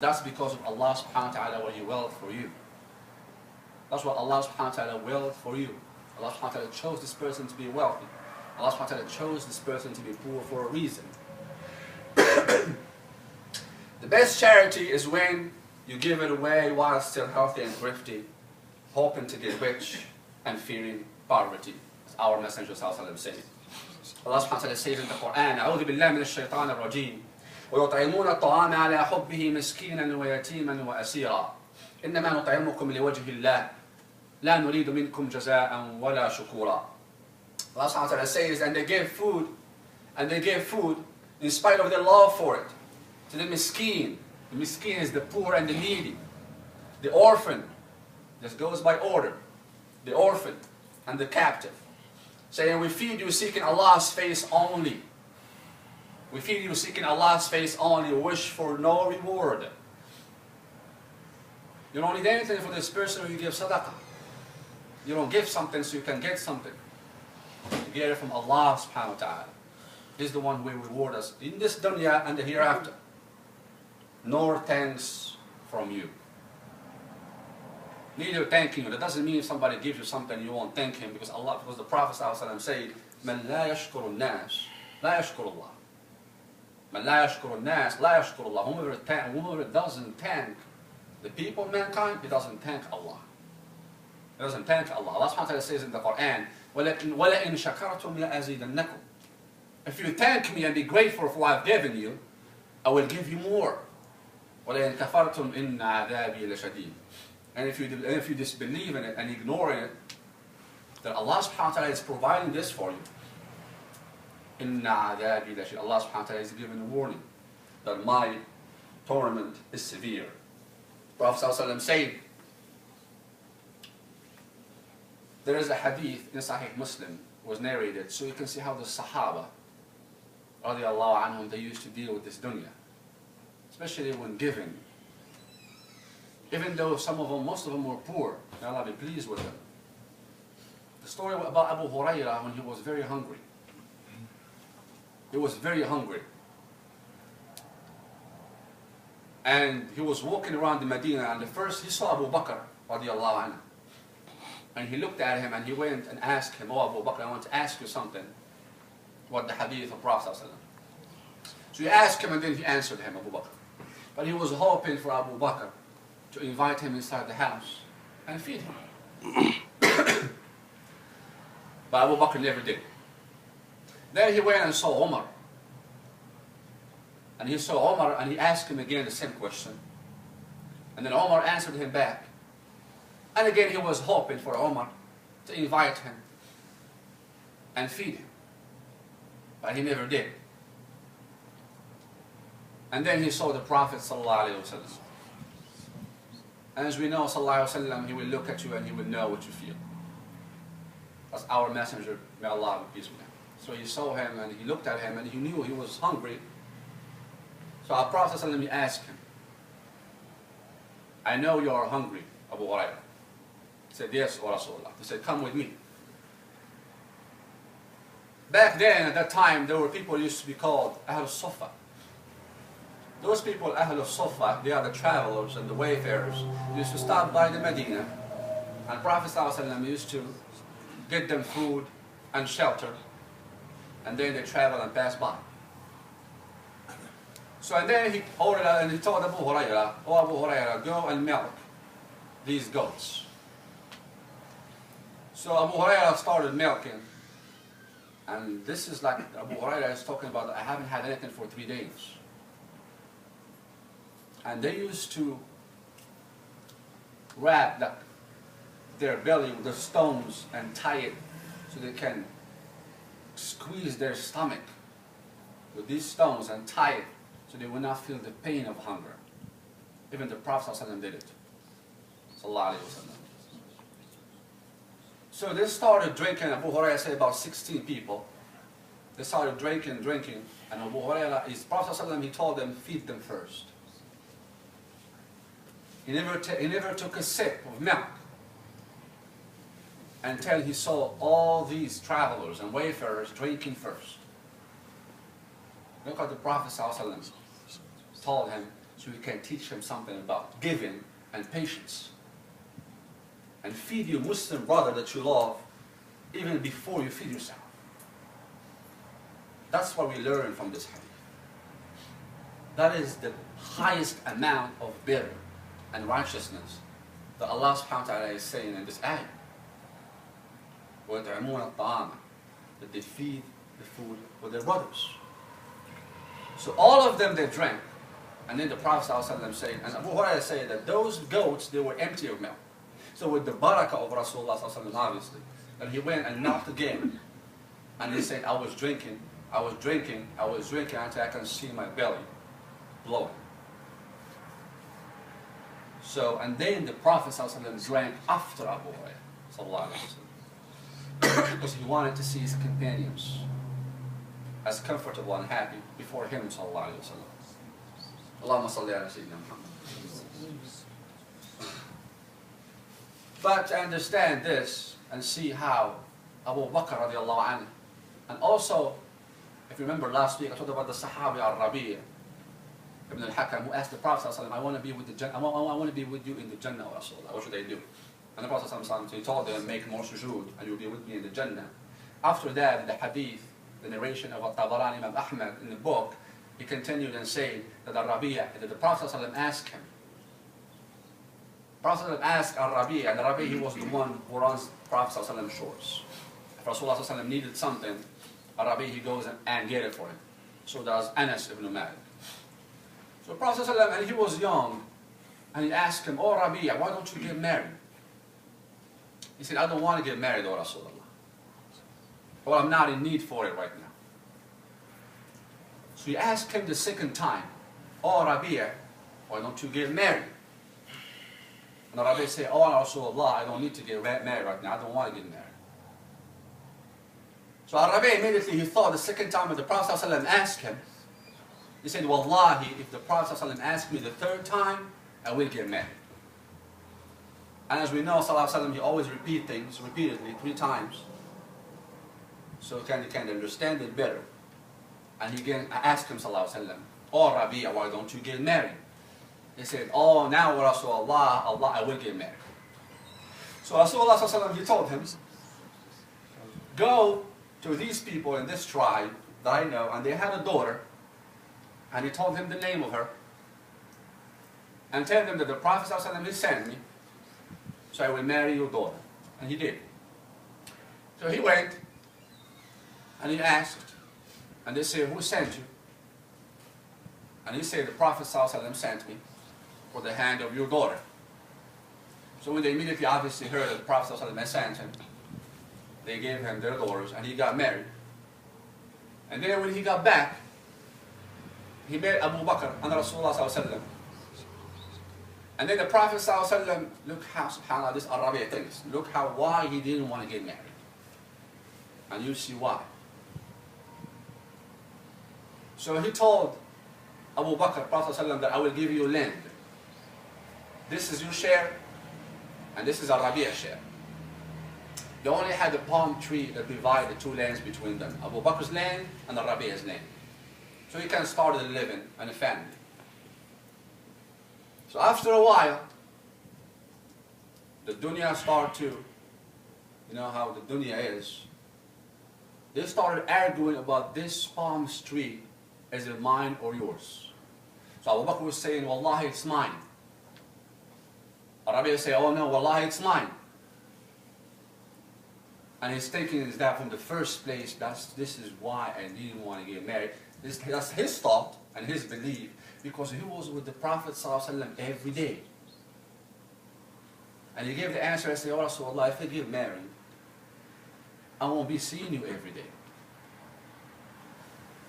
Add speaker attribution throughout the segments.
Speaker 1: That's because of Allah subhanahu wa ta'ala what He willed for you. That's what Allah subhanahu wa ta'ala willed for you. Allah subhanahu wa ta'ala chose this person to be wealthy. Allah subhanahu wa ta'ala chose this person to be poor for a reason. The best charity is when you give it away while still healthy and thrifty, hoping to get rich and fearing poverty. As our Messenger ﷺ said. Allah subhanahu wa ta'ala says in the Quran, أعوذ بالله من الشيطان الرجيم ويطعمون الطعام على حبه مسكينا ويتيما وأسيرا إنما نطعمكم لوجه الله لا نريد منكم جزاء ولا شكورا. Allah subhanahu wa ta'ala says, and they gave food in spite of their love for it to the miskin. The miskin is the poor and the needy, the orphan. This goes by order. The orphan and the captive. Saying, we feed you seeking Allah's face only. We feed you seeking Allah's face only, wish for no reward. You don't need anything for this person when you give sadaqah. You don't give something so you can get something. You get it from Allah subhanahu wa ta'ala. He's the one who will reward us in this dunya and the hereafter. Nor thanks from you. Neither thanking you. That doesn't mean if somebody gives you something you won't thank him, because the Prophet ﷺ said, "Man la yashkuru nas, la yashkuru Allah. Man la yashkuru nas, la yashkuru Allah." Whomever doesn't thank the people of mankind, he doesn't thank Allah. He doesn't thank Allah. Allah subhanahu wa ta'ala says in the Quran, وَلَئِن شَكَرْتُمْ لَأَزِيدَنَّكُمْ. If you thank me and be grateful for what I've given you, I will give you more. وَلَئِن كَفَرْتُمْ إِنَّ عَذَابِي لَشَدِيدٌ. And if you disbelieve in it and ignore it, then Allah subhanahu wa ta'ala is providing this for you. إِنَّ عَذَابِي لَشَدِيدٌ. Allah subhanahu wa ta'ala is giving a warning that my torment is severe. Prophet ﷺ said, there is a hadith in Sahih Muslim was narrated, so you can see how the Sahaba radiallahu anhum, they used to deal with this dunya, especially when giving. Even though most of them were poor, may Allah be pleased with them. The story about Abu Hurairah when he was very hungry. He was very hungry. And he was walking around the Medina, and first he saw Abu Bakr radiallahu anhu. And he looked at him and he went and asked him, "Oh Abu Bakr, I want to ask you something." What the hadith of Prophet ﷺ. So he asked him and then he answered him, Abu Bakr. But he was hoping for Abu Bakr to invite him inside the house and feed him. But Abu Bakr never did. Then he went and saw Umar. And he saw Umar and he asked him again the same question. And then Umar answered him back. And again he was hoping for Umar to invite him and feed him. But he never did. And then he saw the Prophet ﷺ. And as we know, ﷺ, he will look at you and he will know what you feel. That's our messenger, may Allah be pleased with him. So he saw him and he looked at him and he knew he was hungry. So our Prophet ﷺ asked him, "I know you are hungry, Abu Hurairah." He said, "Yes, O Rasulullah." He said, "Come with me." Back then, at that time, there were people who used to be called Ahl al-Sufa. Those people, Ahl al-Sufa, they are the travelers and the wayfarers, used to stop by the Medina, and Prophet ﷺ used to get them food and shelter, and then they travel and pass by. So and then he ordered and he told Abu Hurairah, "Oh Abu Hurairah, go and milk these goats." So Abu Hurairah started milking. And this is like Abu Hurairah is talking about, I haven't had anything for 3 days. And they used to wrap their belly with the stones and tie it so they can squeeze their stomach with these stones and tie it so they will not feel the pain of hunger. Even the Prophet ﷺ did it. Sallallahu Alaihi Wasallam. So they started drinking. Abu Hurairah said about 16 people. They started drinking, and Abu Hurairah, his Prophet ﷺ, he told them, feed them first. He never took a sip of milk until he saw all these travelers and wayfarers drinking first. Look what the Prophet ﷺ told him, so you can teach him something about giving and patience. And feed your Muslim brother that you love even before you feed yourself. That's what we learn from this hadith. That is the highest amount of birr and righteousness that Allah subhanahu wa ta'ala is saying in this ayah. وَيَطْعِمُونَ الطَّعَامَ, that they feed the food with their brothers. So all of them, they drank. And then the Prophet ﷺ said, and Abu Hurairah said that those goats, they were empty of milk. So with the barakah of Rasulullah ﷺ, obviously, and he went and knocked again. And he said, I was drinking until I can see my belly blowing. So, and then the Prophet ﷺ drank after Abu Hurairah, because he wanted to see his companions as comfortable and happy before him, sallallahu alaihi wasallam. Allahumma salli ala Sayyidina Muhammad. But to understand this and see how Abu Bakr radiallahu anhu, and also, if you remember last week, I talked about the Sahabi al-Rabi' ibn al-Hakam, who asked the Prophet ﷺ, I want to be with the Jannah, I want to be with you in the Jannah, O Rasulullah. What should I do? And the Prophet ﷺ, he told them, make more sujood, and you'll be with me in the Jannah. After that, the hadith, the narration of Tabarani Imam Ahmad in the book, he continued and said that the Prophet ﷺ asked him. The Prophet ﷺ asked al-Rabi', and the Rabi', he was the one who runs the Prophet ﷺ shorts. If Rasulullah ﷺ needed something, al-Rabi', he goes and get it for him. So does Anas ibn Malik. So the Prophet ﷺ, and he was young, and he asked him, oh Rabi', why don't you get married? He said, I don't want to get married, O Rasulullah. Well, I'm not in need for it right now. So he asked him the second time, oh Rabi', why don't you get married? And Rabi' said, oh Rasulullah, I don't need to get married right now. I don't want to get married. So Rabi' immediately he thought the second time that the Prophet ﷺ asked him, he said, Wallahi, if the Prophet ﷺ asked me the third time, I will get married. And as we know, Sallallahu Alaihi Wasallam, he always repeat things repeatedly 3 times. So he can understand it better. And he again asked him, Sallallahu Alaihi Wasallam, oh Rabi', why don't you get married? He said, oh, now Rasulullah, Allah, I will get married. So Rasulullah Sallallahu Alaihi Wasallam, he told him, go to these people in this tribe that I know, and they had a daughter, and he told him the name of her, and tell them that the Prophet Sallallahu Alaihi Wasallam, he sent me, so I will marry your daughter. And he did. So he went, and he asked, and they said, who sent you? And he said, the Prophet ﷺ sent me for the hand of your daughter. So when they immediately obviously heard that the Prophet ﷺ sent him, they gave him their daughters, and he got married. And then when he got back, he met Abu Bakr and Rasulullah ﷺ. And then the Prophet ﷺ, look how, subhanAllah, this Arabic thinks. Look how, why he didn't want to get married. And you see why. So he told Abu Bakr, Prophet ﷺ, that I will give you land. This is your share, and this is Arabia's share. They only had a palm tree that divided the 2 lands between them. Abu Bakr's land and Arabia's land. So he can start a living and a family. So after a while, the dunya started to, you know how the dunya is. They started arguing about this palm tree, is it mine or yours? So Abu Bakr was saying, Wallahi, it's mine. Arabi would say, oh no, Wallahi, it's mine. And his thinking is that from the first place, this is why I didn't want to get married. That's his thought and his belief, because he was with the Prophet ﷺ every day. And he gave the answer, I said, oh Rasulullah, if I get married, I won't be seeing you every day.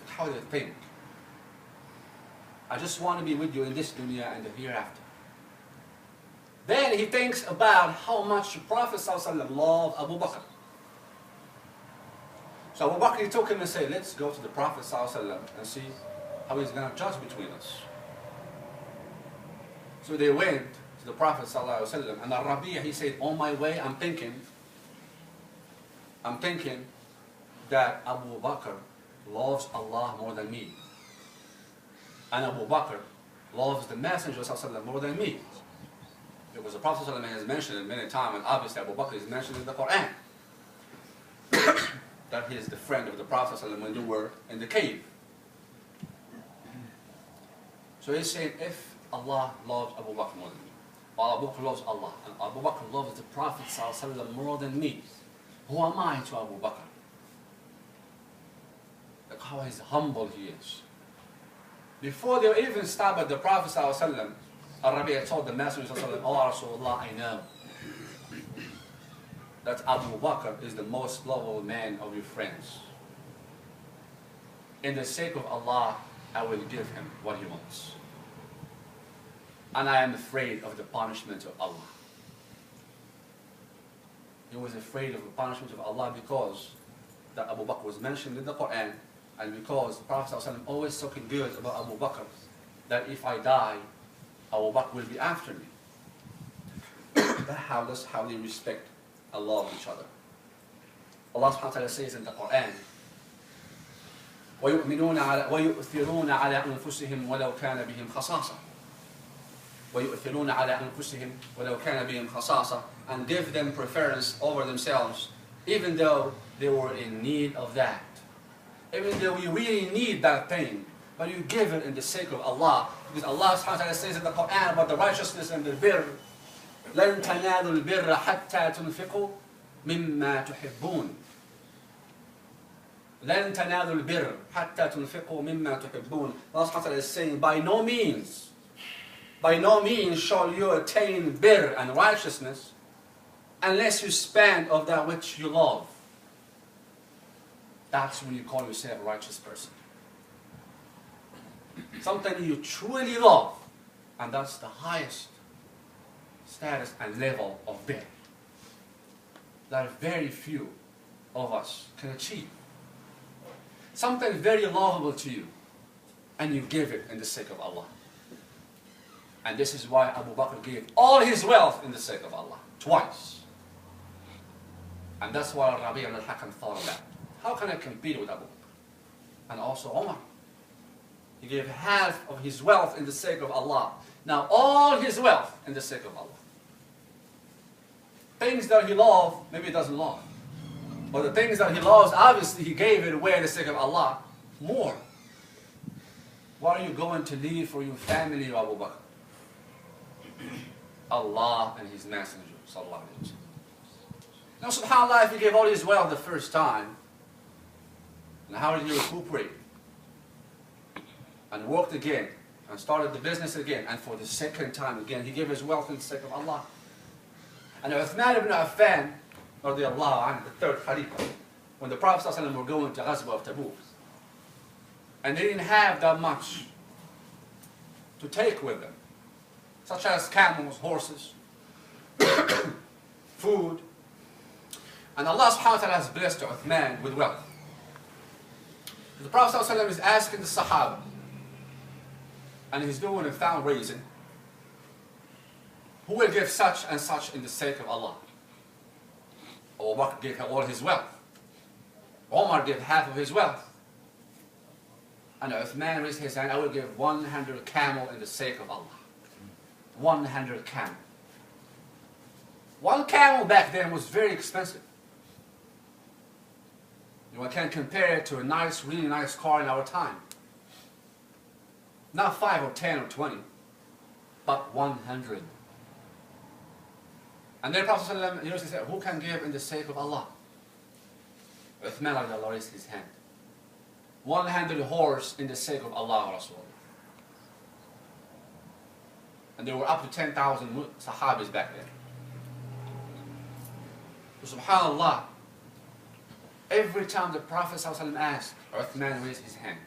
Speaker 1: How do you think? I just want to be with you in this dunya and the hereafter. Then he thinks about how much the Prophet ﷺ loved Abu Bakr. So Abu Bakr, he took him and said, let's go to the Prophet ﷺ and see how he's going to judge between us. So they went to the Prophet ﷺ, and Al-Rabi'a, he said, on my way, I'm thinking that Abu Bakr loves Allah more than me. And Abu Bakr, loves the Messenger ﷺ more than me. Because the Prophet ﷺ has mentioned it many times, and obviously Abu Bakr is mentioned in the Quran. That he is the friend of the Prophet ﷺ when they were in the cave. So he's saying, if Allah loves Abu Bakr more than me, or Abu Bakr loves Allah, and Abu Bakr loves the Prophet ﷺ more than me, who am I to Abu Bakr? Look how humble he is. Before they even stopped at the Prophet ﷺ, Al-Rabi' told the Messenger ﷺ, "Oh Rasulullah, I know that Abu Bakr is the most lovable man of your friends. In the sake of Allah, I will give him what he wants. And I am afraid of the punishment of Allah." He was afraid of the punishment of Allah because that Abu Bakr was mentioned in the Quran, and because the Prophet ﷺ always talking good about Abu Bakr, that if I die, Abu Bakr will be after me. That's how they respect Allah of each other. Allah subhanahu wa ta'ala says in the Quran, وَيُؤْثِرُونَ عَلَىٰ أَنفُسِهِمْ وَلَوْ كَانَ بِهِمْ خَصَاصَةٌ وَيُؤْثِرُونَ عَلَىٰ أَنفُسِهِمْ وَلَوْ كَانَ بِهِمْ خَصَاصَةٌ, and give them preference over themselves, even though they were in need of that. Even though you really need that thing, but you give it in the sake of Allah. Because Allah subhanahu wa ta'ala says in the Quran about the righteousness and the birr, لَن تَنَالُوا الْبِرَّ حَتَّى تُنْفِقُوا مِمَّا تُحِبُّونَ. لَن تَنَالُوا الْبِرَّ حَتَّى تُنْفِقُوا مِمَّا تُحِبُّونَ. Allah subhanahu wa ta'ala is saying, by no means shall you attain birr and righteousness unless you spend of that which you love. That's when you call yourself a righteous person. Something you truly love, and that's the highest status and level of birr that very few of us can achieve. Something very lovable to you, and you give it in the sake of Allah. And this is why Abu Bakr gave all his wealth in the sake of Allah, twice. And that's why Rabi' al-Hakam thought about. How can I compete with Abu Bakr? And also Umar. He gave half of his wealth in the sake of Allah. Now all his wealth in the sake of Allah. Things that he loved, maybe he doesn't love. But the things that he loves, obviously he gave it away in the sake of Allah more. What are you going to leave for your family, Abu Bakr? Allah and His Messenger, sallallahu alayhi wa sallam. Now subhanAllah, if he gave all his wealth the first time, and how did he recuperate? And worked again, and started the business again, and for the second time again, he gave his wealth in the sake of Allah. And Uthman ibn Affan, radiallahu anhu, the third Khalifa, when the Prophet ﷺ were going to Ghazwa of Tabuk, and they didn't have that much to take with them, such as camels, horses, food, and Allah subhanahu wa ta'ala has blessed Uthman with wealth. The Prophet ﷺ is asking the Sahaba, and he's doing a fundraising, who will give such and such in the sake of Allah? Abu Bakr gave all his wealth. Omar gave half of his wealth. And Uthman raised his hand, I will give 100 camel in the sake of Allah. 100 camel. One camel back then was very expensive. You can compare it to a nice, really nice car in our time. Not 5 or 10 or 20, but 100. And then Prophet ﷺ said, who can give in the sake of Allah? Uthman raised his hand. 100 horse in the sake of Allah Rasul. And there were up to 10,000 Sahabis back then. So subhanAllah, every time the Prophet ﷺ asked, Uthman raised his hand.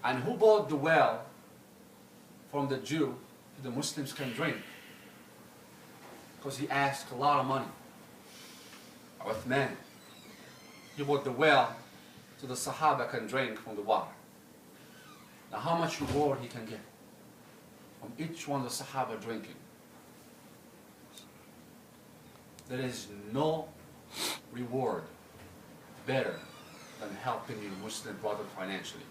Speaker 1: And who bought the well from the Jew so the Muslims can drink? Because he asked a lot of money. Uthman, he bought the well so the Sahaba can drink from the water. Now how much reward he can get from each one of the Sahaba drinking? There is no reward better than helping your Muslim brother financially.